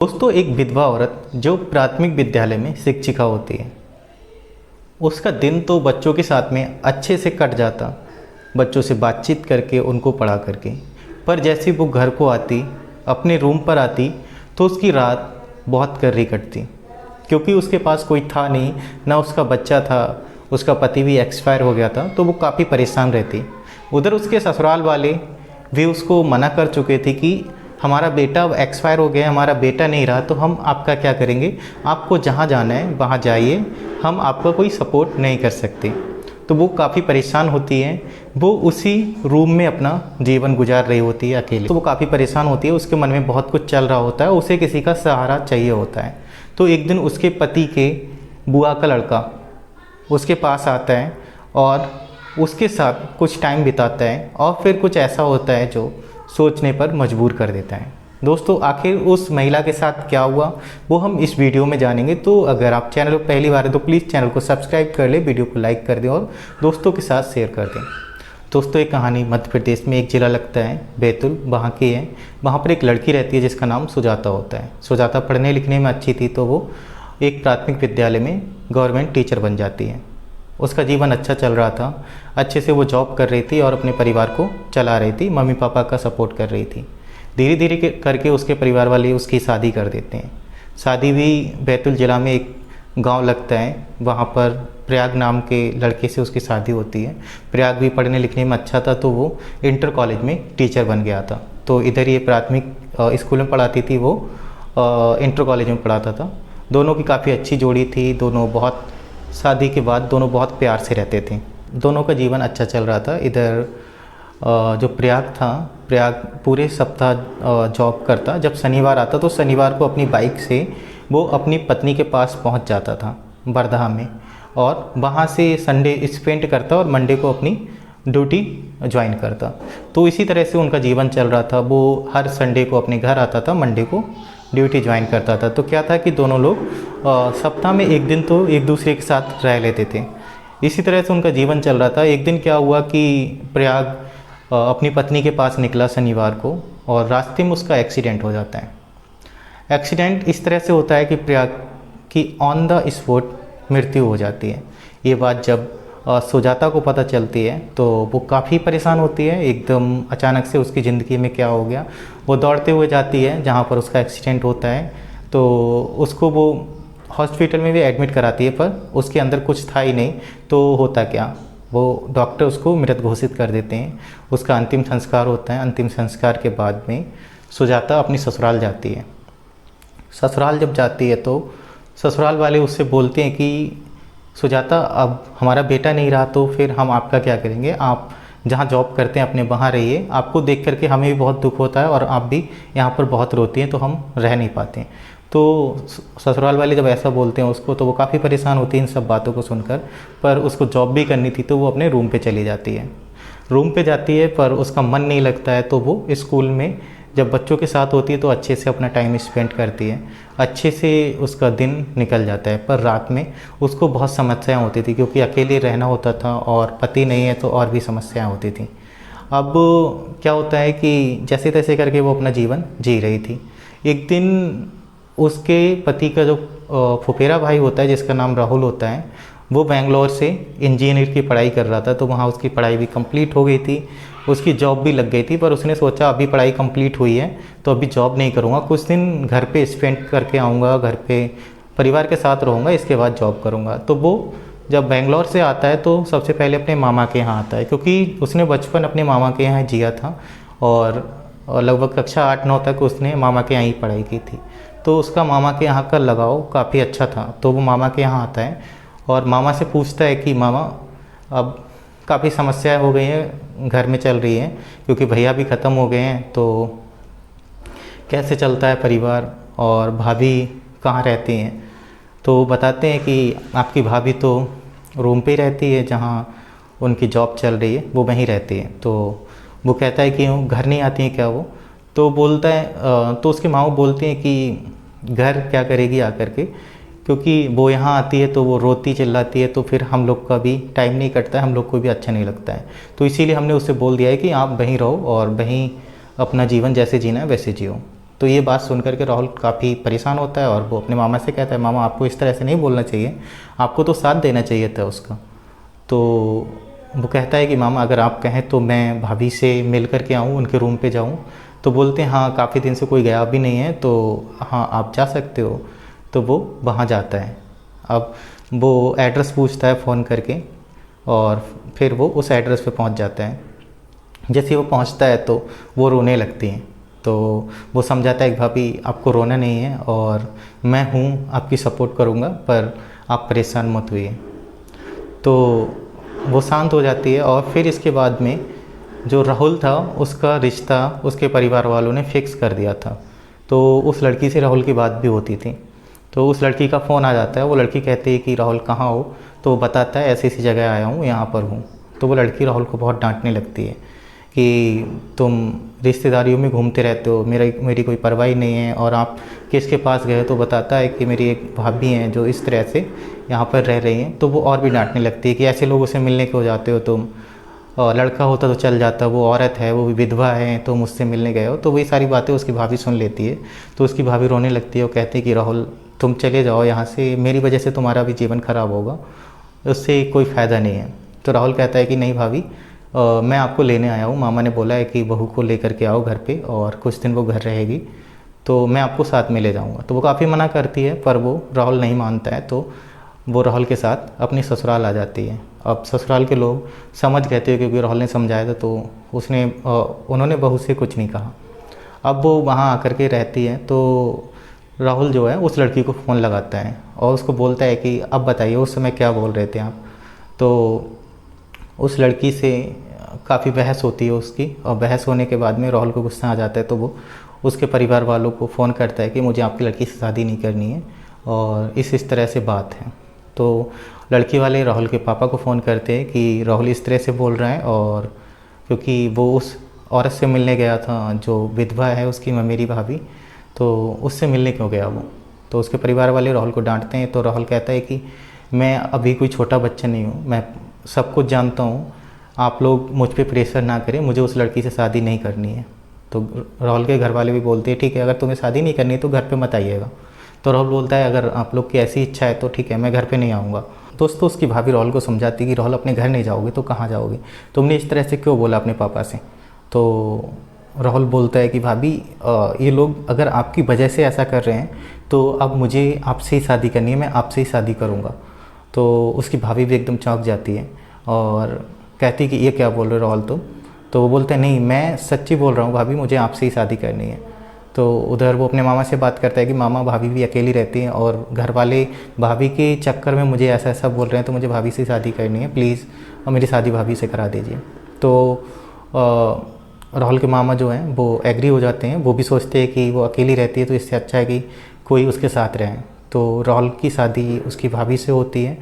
दोस्तों, एक विधवा औरत जो प्राथमिक विद्यालय में शिक्षिका होती है, उसका दिन तो बच्चों के साथ में अच्छे से कट जाता, बच्चों से बातचीत करके, उनको पढ़ा करके। पर जैसे वो घर को आती, अपने रूम पर आती, तो उसकी रात बहुत कर्री कटती, क्योंकि उसके पास कोई था नहीं, ना उसका बच्चा था, उसका पति भी एक्सपायर हो गया था, तो वो काफ़ी परेशान रहती। उधर उसके ससुराल वाले भी उसको मना कर चुके थे कि हमारा बेटा एक्सपायर हो गया, हमारा बेटा नहीं रहा, तो हम आपका क्या करेंगे, आपको जहाँ जाना है वहाँ जाइए, हम आपका कोई सपोर्ट नहीं कर सकते। तो वो काफ़ी परेशान होती है, वो उसी रूम में अपना जीवन गुजार रही होती है अकेले। तो वो काफ़ी परेशान होती है, उसके मन में बहुत कुछ चल रहा होता है, उसे किसी का सहारा चाहिए होता है। तो एक दिन उसके पति के बुआ का लड़का उसके पास आता है और उसके साथ कुछ टाइम बिताता है, और फिर कुछ ऐसा होता है जो सोचने पर मजबूर कर देता है। दोस्तों, आखिर उस महिला के साथ क्या हुआ वो हम इस वीडियो में जानेंगे। तो अगर आप चैनल पर पहली बार है तो प्लीज़ चैनल को सब्सक्राइब कर ले, वीडियो को लाइक कर दें और दोस्तों के साथ शेयर कर दें। दोस्तों, एक कहानी मध्य प्रदेश में एक ज़िला लगता है बैतूल, वहाँ की है। वहाँ पर एक लड़की रहती है जिसका नाम सुजाता होता है। सुजाता पढ़ने लिखने में अच्छी थी, तो वो एक प्राथमिक विद्यालय में गवर्नमेंट टीचर बन जाती है। उसका जीवन अच्छा चल रहा था, अच्छे से वो जॉब कर रही थी और अपने परिवार को चला रही थी, मम्मी पापा का सपोर्ट कर रही थी। धीरे धीरे करके उसके परिवार वाले उसकी शादी कर देते हैं। शादी भी बैतूल ज़िला में एक गांव लगता है, वहाँ पर प्रयाग नाम के लड़के से उसकी शादी होती है। प्रयाग भी पढ़ने लिखने में अच्छा था, तो वो इंटर कॉलेज में टीचर बन गया था। तो इधर ये प्राथमिक स्कूल में पढ़ाती थी, वो इंटर कॉलेज में पढ़ाता था। दोनों की काफ़ी अच्छी जोड़ी थी, दोनों बहुत शादी के बाद दोनों बहुत प्यार से रहते थे, दोनों का जीवन अच्छा चल रहा था। इधर जो प्रयाग था, प्रयाग पूरे सप्ताह जॉब करता। जब शनिवार आता तो शनिवार को अपनी बाइक से वो अपनी पत्नी के पास पहुंच जाता था बरदहा में, और वहां से संडे स्पेंड करता और मंडे को अपनी ड्यूटी ज्वाइन करता। तो इसी तरह से उनका जीवन चल रहा था। वो हर संडे को अपने घर आता था, मंडे को ड्यूटी ज्वाइन करता था। तो क्या था कि दोनों लोग सप्ताह में एक दिन तो एक दूसरे के साथ रह लेते थे। इसी तरह से उनका जीवन चल रहा था। एक दिन क्या हुआ कि प्रयाग अपनी पत्नी के पास निकला शनिवार को, और रास्ते में उसका एक्सीडेंट हो जाता है। एक्सीडेंट इस तरह से होता है कि प्रयाग की ऑन द स्पॉट मृत्यु हो जाती है। ये बात जब सुजाता को पता चलती है तो वो काफ़ी परेशान होती है, एकदम अचानक से उसकी ज़िंदगी में क्या हो गया। वो दौड़ते हुए जाती है जहाँ पर उसका एक्सीडेंट होता है, तो उसको वो हॉस्पिटल में भी एडमिट कराती है, पर उसके अंदर कुछ था ही नहीं। तो होता क्या, वो डॉक्टर उसको मृत घोषित कर देते हैं। उसका अंतिम संस्कार होता है। अंतिम संस्कार के बाद में सुजाता अपनी ससुराल जाती है। ससुराल जब जाती है तो ससुराल वाले उससे बोलते हैं कि सुजाता, अब हमारा बेटा नहीं रहा, तो फिर हम आपका क्या करेंगे, आप जहाँ जॉब करते हैं अपने वहाँ रहिए, आपको देख करके हमें भी बहुत दुख होता है और आप भी यहाँ पर बहुत रोती हैं, तो हम रह नहीं पाते। तो ससुराल वाले जब ऐसा बोलते हैं उसको, तो वो काफ़ी परेशान होती है इन सब बातों को सुनकर। पर उसको जॉब भी करनी थी, तो वो अपने रूम पे चली जाती है। रूम पे जाती है, पर उसका मन नहीं लगता है। तो वो स्कूल में जब बच्चों के साथ होती है तो अच्छे से अपना टाइम स्पेंड करती है, अच्छे से उसका दिन निकल जाता है। पर रात में उसको बहुत समस्याएं होती थी, क्योंकि अकेले रहना होता था और पति नहीं है, तो और भी समस्याएं होती थी। अब क्या होता है कि जैसे तैसे करके वो अपना जीवन जी रही थी। एक दिन उसके पति का जो फुफेरा भाई होता है, जिसका नाम राहुल होता है, वो बेंगलोर से इंजीनियर की पढ़ाई कर रहा था। तो वहाँ उसकी पढ़ाई भी कंप्लीट हो गई थी, उसकी जॉब भी लग गई थी। पर उसने सोचा अभी पढ़ाई कंप्लीट हुई है तो अभी जॉब नहीं करूँगा, कुछ दिन घर पे स्पेंड करके आऊँगा, घर पे परिवार के साथ रहूँगा, इसके बाद जॉब करूँगा। तो वो जब बेंगलोर से आता है तो सबसे पहले अपने मामा के यहाँ आता है, क्योंकि उसने बचपन अपने मामा के यहाँ जिया था और लगभग कक्षा 8-9 तक उसने मामा के यहाँ ही पढ़ाई की थी। तो उसका मामा के यहाँ का लगाव काफ़ी अच्छा था। तो वो मामा के यहाँ आता है और मामा से पूछता है कि मामा, अब काफ़ी समस्याएं हो गई हैं, घर में चल रही हैं, क्योंकि भैया भी ख़त्म हो गए हैं, तो कैसे चलता है परिवार, और भाभी कहाँ रहती हैं। तो बताते हैं कि आपकी भाभी तो रूम पे ही रहती है, जहाँ उनकी जॉब चल रही है वो वहीं रहती है। तो वो कहता है कि घर नहीं आती हैं क्या वो। तो बोलता है, तो उसके माँ बोलते हैं कि घर क्या करेगी आकर के, क्योंकि वो यहाँ आती है तो वो रोती चिल्लाती है, तो फिर हम लोग का भी टाइम नहीं कटता है, हम लोग को भी अच्छा नहीं लगता है। तो इसीलिए हमने उसे बोल दिया है कि आप वहीं रहो और वहीं अपना जीवन जैसे जीना है वैसे जियो। तो ये बात सुन कर के राहुल काफ़ी परेशान होता है और वो अपने मामा से कहता है, मामा आपको इस तरह से नहीं बोलना चाहिए, आपको तो साथ देना चाहिए था उसका। तो वो कहता है कि मामा अगर आप कहें तो मैं भाभी से मिल कर के आऊँ, उनके रूम पे जाऊँ। तो बोलते हैं हाँ काफ़ी दिन से कोई गया भी नहीं है, तो हाँ आप जा सकते हो। तो वो वहाँ जाता है। अब वो एड्रेस पूछता है फ़ोन करके और फिर वो उस एड्रेस पे पहुँच जाता है। जैसे ही वो पहुँचता है तो वो रोने लगती हैं। तो वो समझाता है कि भाभी आपको रोना नहीं है और मैं हूँ, आपकी सपोर्ट करूँगा, पर आप परेशान मत होइए। तो वो शांत हो जाती है और फिर इसके बाद में जो राहुल था उसका रिश्ता उसके परिवार वालों ने फिक्स कर दिया था। तो उस लड़की से राहुल की बात भी होती थी। तो उस लड़की का फ़ोन आ जाता है, वो लड़की कहती है कि राहुल कहाँ हो। तो वो बताता है ऐसी ऐसी जगह आया हूँ, यहाँ पर हूँ। तो वो लड़की राहुल को बहुत डांटने लगती है कि तुम रिश्तेदारियों में घूमते रहते हो, मेरी कोई परवाह ही नहीं है, और आप किसके पास गए। तो बताता है कि मेरी एक भाभी हैं जो इस तरह से यहाँ पर रह रही हैं। तो वो और भी डांटने लगती है कि ऐसे लोगों से मिलने क्यों जाते हो तुम, और लड़का होता तो चल जाता, वो औरत है, वो भी विधवा है, तो मुझसे मिलने गए हो। तो वही सारी बातें उसकी भाभी सुन लेती है। तो उसकी भाभी रोने लगती है, वो कहती है कि राहुल तुम चले जाओ यहाँ से, मेरी वजह से तुम्हारा भी जीवन खराब होगा, उससे कोई फ़ायदा नहीं है। तो राहुल कहता है कि नहीं भाभी, मैं आपको लेने आया हूँ, मामा ने बोला है कि बहू को लेकर के आओ घर पे और कुछ दिन वो घर रहेगी, तो मैं आपको साथ में ले जाऊँगा। तो वो काफ़ी मना करती है पर वो राहुल नहीं मानता है। तो वो राहुल के साथ अपनी ससुराल आ जाती है। अब ससुराल के लोग समझ गए थे क्योंकि राहुल ने समझाया था, तो उन्होंने बहू से कुछ नहीं कहा। अब वो वहाँ आकर के रहती है। तो राहुल जो है उस लड़की को फ़ोन लगाता है और उसको बोलता है कि अब बताइए उस समय क्या बोल रहे थे आप। तो उस लड़की से काफ़ी बहस होती है उसकी, और बहस होने के बाद में राहुल को गुस्सा आ जाता है। तो वो उसके परिवार वालों को फ़ोन करता है कि मुझे आपकी लड़की से शादी नहीं करनी है और इस तरह से बात है। तो लड़की वाले राहुल के पापा को फ़ोन करते हैं कि राहुल इस तरह से बोल रहा है, और क्योंकि वो उस औरत से मिलने गया था जो विधवा है उसकी ममेरी भाभी, तो उससे मिलने क्यों गया वो। तो उसके परिवार वाले राहुल को डांटते हैं। तो राहुल कहता है कि मैं अभी कोई छोटा बच्चा नहीं हूँ, मैं सब कुछ जानता हूँ, आप लोग मुझ पे प्रेशर ना करें, मुझे उस लड़की से शादी नहीं करनी है। तो राहुल के घर वाले भी बोलते हैं ठीक है, अगर तुम्हें शादी नहीं करनी है तो घर पे मत आइएगा। तो राहुल बोलता है अगर आप लोग की ऐसी इच्छा है तो ठीक है, मैं घर पे नहीं आऊँगा। दोस्तों उसकी भाभी राहुल को समझाती कि राहुल अपने घर नहीं जाओगे तो कहाँ जाओगे, तुमने इस तरह से क्यों बोला अपने पापा से। तो राहुल बोलता है कि भाभी ये लोग अगर आपकी वजह से ऐसा कर रहे हैं तो अब मुझे आपसे ही शादी करनी है, मैं आपसे ही शादी करूँगा। तो उसकी भाभी भी एकदम चौंक जाती है और कहती कि ये क्या बोल रहे हो राहुल तुम। तो वो बोलते हैं नहीं मैं सच्ची बोल रहा हूँ भाभी, मुझे आपसे ही शादी करनी है। तो उधर वो अपने मामा से बात करता है कि मामा भाभी भी अकेली रहती हैं और घर वाले भाभी के चक्कर में मुझे ऐसा ऐसा बोल रहे हैं, तो मुझे भाभी से शादी करनी है, प्लीज़ और मेरी शादी भाभी से करा दीजिए। तो राहुल के मामा जो हैं वो एग्री हो जाते हैं, वो भी सोचते हैं कि वो अकेली रहती है तो इससे अच्छा है कि कोई उसके साथ रहे। तो राहुल की शादी उसकी भाभी से होती है